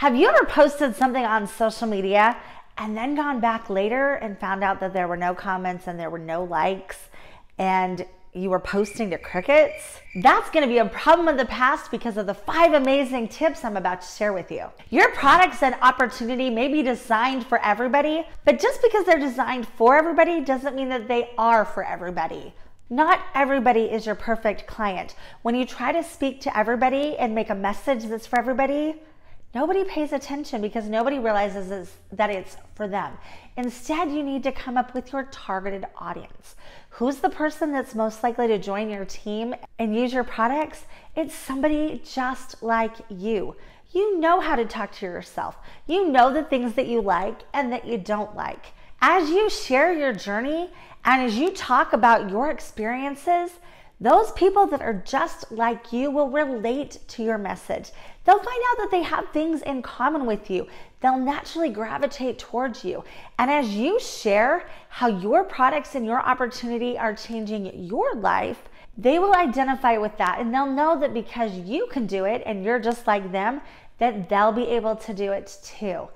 Have you ever posted something on social media and then gone back later and found out that there were no comments and there were no likes and you were posting to crickets? That's going to be a problem of the past because of the 5 amazing tips I'm about to share with you. Your products and opportunity may be designed for everybody, but just because they're designed for everybody doesn't mean that they are for everybody. Not everybody is your perfect client. When you try to speak to everybody and make a message that's for everybody, nobody pays attention because nobody realizes that it's for them. Instead, you need to come up with your targeted audience. Who's the person that's most likely to join your team and use your products? It's somebody just like you. You know how to talk to yourself. You know the things that you like and that you don't like. As you share your journey and as you talk about your experiences, those people that are just like you will relate to your message. They'll find out that they have things in common with you. They'll naturally gravitate towards you. And as you share how your products and your opportunity are changing your life, they will identify with that and they'll know that because you can do it and you're just like them, that they'll be able to do it too.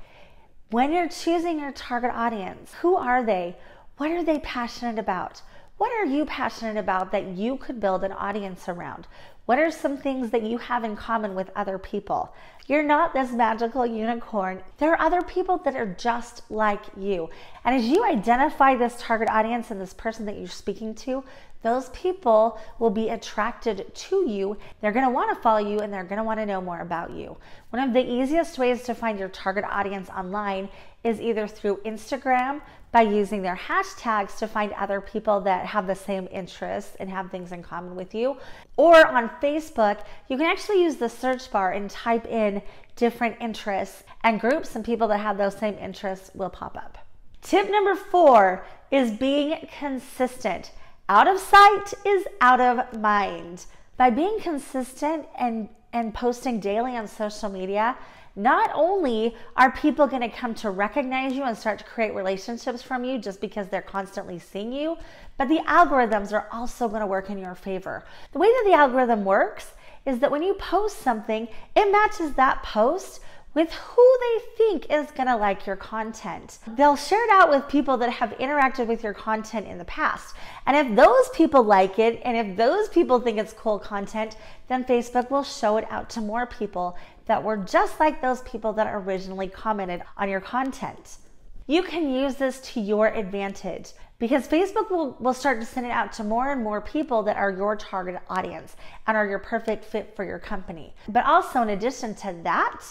When you're choosing your target audience, who are they? What are they passionate about? What are you passionate about that you could build an audience around? What are some things that you have in common with other people? You're not this magical unicorn. There are other people that are just like you. And as you identify this target audience and this person that you're speaking to, those people will be attracted to you. They're going to want to follow you and they're going to want to know more about you. One of the easiest ways to find your target audience online is either through Instagram by using their hashtags to find other people that have the same interests and have things in common with you. Or on Facebook, you can actually use the search bar and type in different interests and groups, and people that have those same interests will pop up. Tip number 4 is being consistent. Out of sight is out of mind. By being consistent and posting daily on social media, not only are people going to come to recognize you and start to create relationships from you just because they're constantly seeing you, but the algorithms are also going to work in your favor. The way that the algorithm works is that when you post something, it matches that post with who they think is going to like your content. They'll share it out with people that have interacted with your content in the past. And if those people like it, and if those people think it's cool content, then Facebook will show it out to more people that were just like those people that originally commented on your content. You can use this to your advantage because Facebook will start to send it out to more and more people that are your target audience and are your perfect fit for your company. But also in addition to that,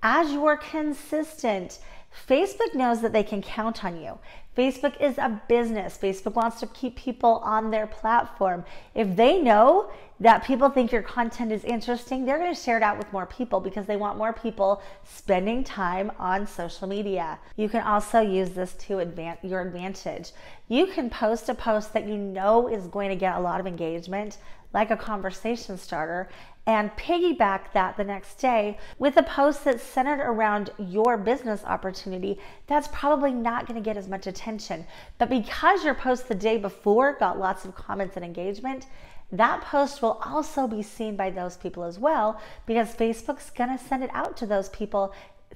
as you're consistent, Facebook knows that they can count on you. Facebook is a business. Facebook wants to keep people on their platform. If they know that people think your content is interesting, they're going to share it out with more people because they want more people spending time on social media. You can also use this to your advantage. You can post a post that you know is going to get a lot of engagement, like a conversation starter, and piggyback that the next day with a post that's centered around your business opportunity that's probably not going to get as much attention. But because your post the day before got lots of comments and engagement, that post will also be seen by those people as well because Facebook's going to send it out to those people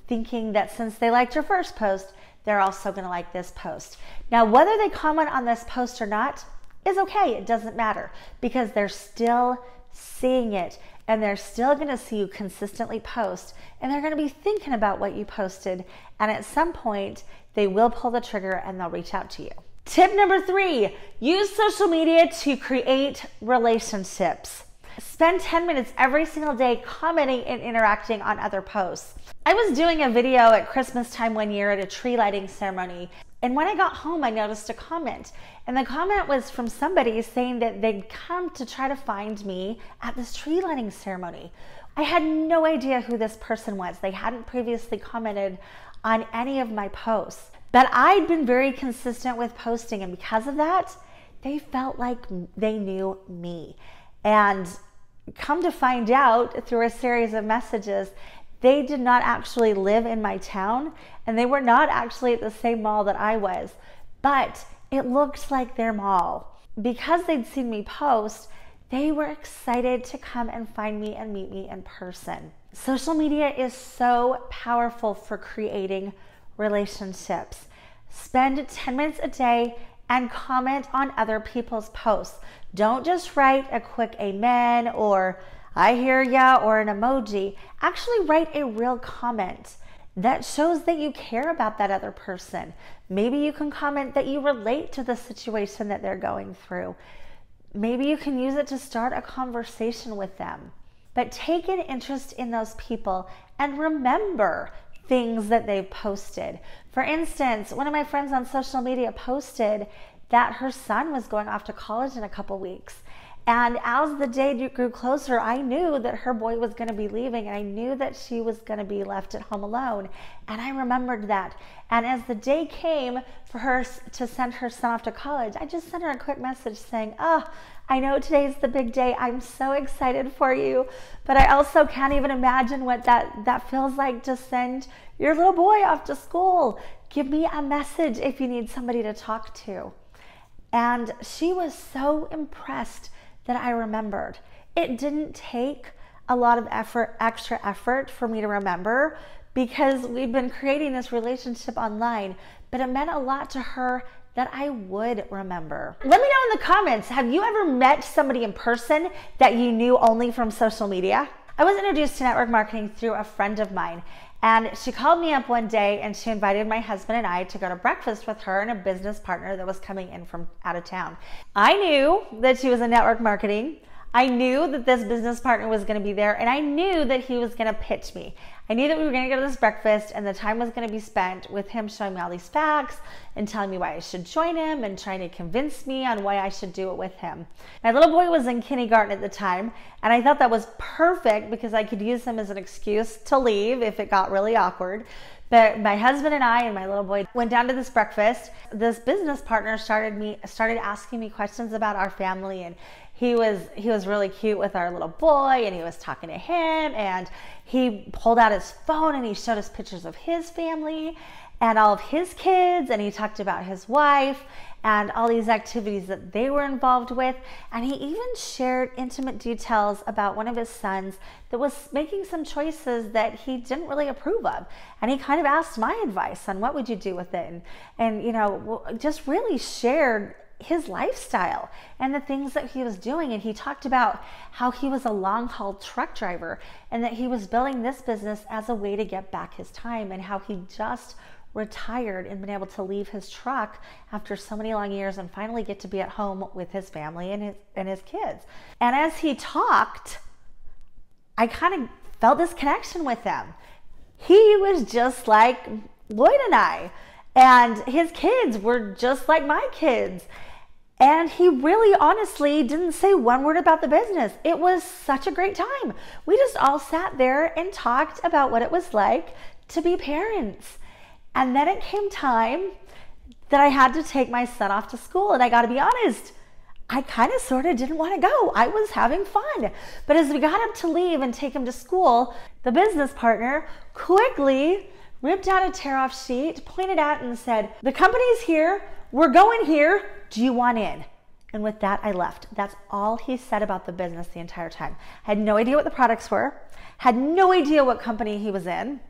thinking that since they liked your first post, they're also going to like this post. Now, whether they comment on this post or not is okay. It doesn't matter because they're still seeing it and they're still going to see you consistently post and they're going to be thinking about what you posted, and at some point they will pull the trigger and they'll reach out to you. Tip number 3, use social media to create relationships. Spend 10 minutes every single day commenting and interacting on other posts. I was doing a video at Christmas time one year at a tree lighting ceremony, and when I got home, I noticed a comment. And the comment was from somebody saying that they'd come to try to find me at this tree lighting ceremony. I had no idea who this person was. They hadn't previously commented on any of my posts. But I'd been very consistent with posting, and because of that, they felt like they knew me. And come to find out through a series of messages, they did not actually live in my town, and they were not actually at the same mall that I was, but it looked like their mall. Because they'd seen me post, they were excited to come and find me and meet me in person. Social media is so powerful for creating relationships. Spend 10 minutes a day and comment on other people's posts. Don't just write a quick amen or I hear ya or an emoji. Actually write a real comment that shows that you care about that other person. Maybe you can comment that you relate to the situation that they're going through. Maybe you can use it to start a conversation with them. But take an interest in those people and remember things that they've posted. For instance, one of my friends on social media posted that her son was going off to college in a couple weeks. And as the day grew closer, I knew that her boy was going to be leaving, and I knew that she was going to be left at home alone. And I remembered that. And as the day came for her to send her son off to college, I just sent her a quick message saying, I know today's the big day. I'm so excited for you, but I also can't even imagine what that feels like to send your little boy off to school. Give me a message if you need somebody to talk to. And she was so impressed that I remembered. It didn't take a lot of extra effort for me to remember because we've been creating this relationship online, but it meant a lot to her that I would remember. Let me know in the comments, have you ever met somebody in person that you knew only from social media? I was introduced to network marketing through a friend of mine, and she called me up one day and she invited my husband and I to go to breakfast with her and a business partner that was coming in from out of town. I knew that she was in network marketing. I knew that this business partner was going to be there, and I knew that he was going to pitch me. I knew that we were going to go to this breakfast and the time was going to be spent with him showing me all these facts and telling me why I should join him and trying to convince me on why I should do it with him. My little boy was in kindergarten at the time, and I thought that was perfect because I could use him as an excuse to leave if it got really awkward. But my husband and I and my little boy went down to this breakfast. This business partner started asking me questions about our family, and he was really cute with our little boy, and he was talking to him, and he pulled out his phone and he showed us pictures of his family and all of his kids, and he talked about his wife and all these activities that they were involved with. And he even shared intimate details about one of his sons that was making some choices that he didn't really approve of. And he kind of asked my advice on what would you do with it, and you know, just really shared his lifestyle and the things that he was doing. And he talked about how he was a long-haul truck driver and that he was building this business as a way to get back his time, and how he just retired and been able to leave his truck after so many long years and finally get to be at home with his family and his kids. And as he talked, I kind of felt this connection with him. He was just like Lloyd and I, and his kids were just like my kids. And he really honestly didn't say one word about the business. It was such a great time. We just all sat there and talked about what it was like to be parents. And then it came time that I had to take my son off to school. And I got to be honest, I kind of sort of didn't want to go. I was having fun. But as we got up to leave and take him to school, the business partner quickly ripped out a tear-off sheet, pointed at it and said, "The company's here. We're going here. Do you want in?" And with that, I left. That's all he said about the business the entire time. I had no idea what the products were, had no idea what company he was in.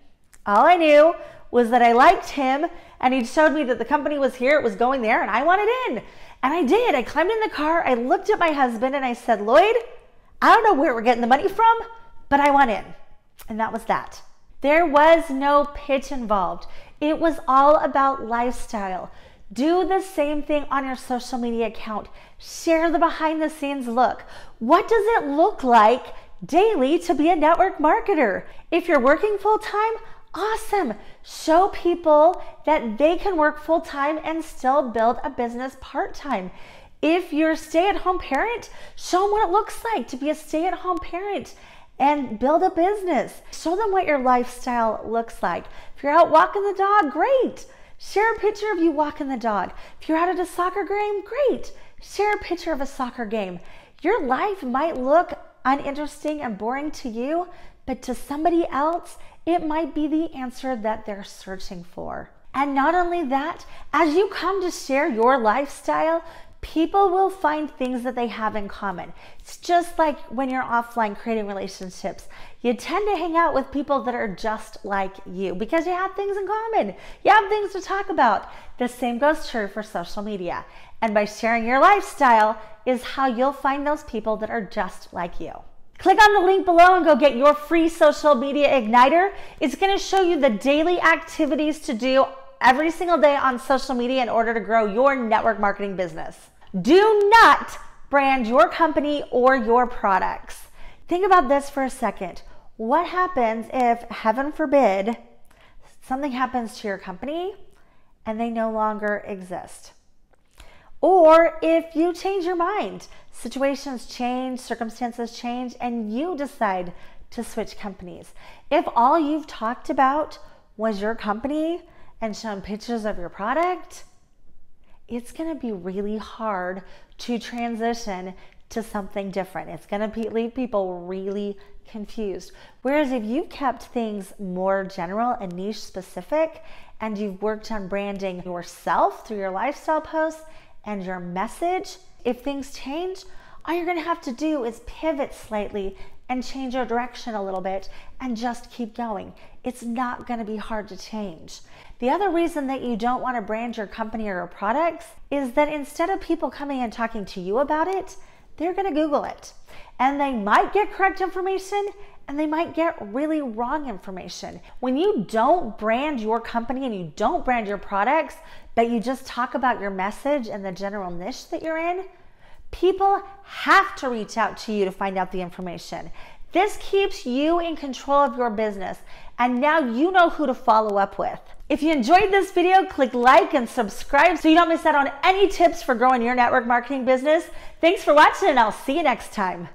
All I knew was that I liked him, and he showed me that the company was here, it was going there, and I wanted in. And I did. I climbed in the car, I looked at my husband, and I said, "Lloyd, I don't know where we're getting the money from, but I want in." And that was that. There was no pitch involved. It was all about lifestyle. Do the same thing on your social media account. Share the behind the scenes look. What does it look like daily to be a network marketer? If you're working full time, awesome. Show people that they can work full time and still build a business part time. If you're a stay-at-home parent, show them what it looks like to be a stay-at-home parent and build a business. Show them what your lifestyle looks like. If you're out walking the dog, great. Share a picture of you walking the dog. If you're out at a soccer game, great. Share a picture of a soccer game. Your life might look uninteresting and boring to you, but to somebody else, it might be the answer that they're searching for. And not only that, as you come to share your lifestyle, people will find things that they have in common. It's just like when you're offline creating relationships. You tend to hang out with people that are just like you because you have things in common. You have things to talk about. The same goes true for social media. And by sharing your lifestyle is how you'll find those people that are just like you. Click on the link below and go get your free social media igniter. It's going to show you the daily activities to do every single day on social media in order to grow your network marketing business. Do not brand your company or your products. Think about this for a second. What happens if, heaven forbid, something happens to your company and they no longer exist? Or if you change your mind, situations change, circumstances change, and you decide to switch companies. If all you've talked about was your company and shown pictures of your product, it's going to be really hard to transition to something different. It's going to leave people really confused. Whereas if you kept things more general and niche specific, and you've worked on branding yourself through your lifestyle posts and your message, if things change, all you're going to have to do is pivot slightly and change your direction a little bit and just keep going. It's not going to be hard to change. The other reason that you don't want to brand your company or your products is that instead of people coming and talking to you about it, they're going to Google it. And they might get correct information and they might get really wrong information. When you don't brand your company and you don't brand your products, but you just talk about your message and the general niche that you're in, people have to reach out to you to find out the information. This keeps you in control of your business, and now you know who to follow up with. If you enjoyed this video, click like and subscribe so you don't miss out on any tips for growing your network marketing business. Thanks for watching, and I'll see you next time.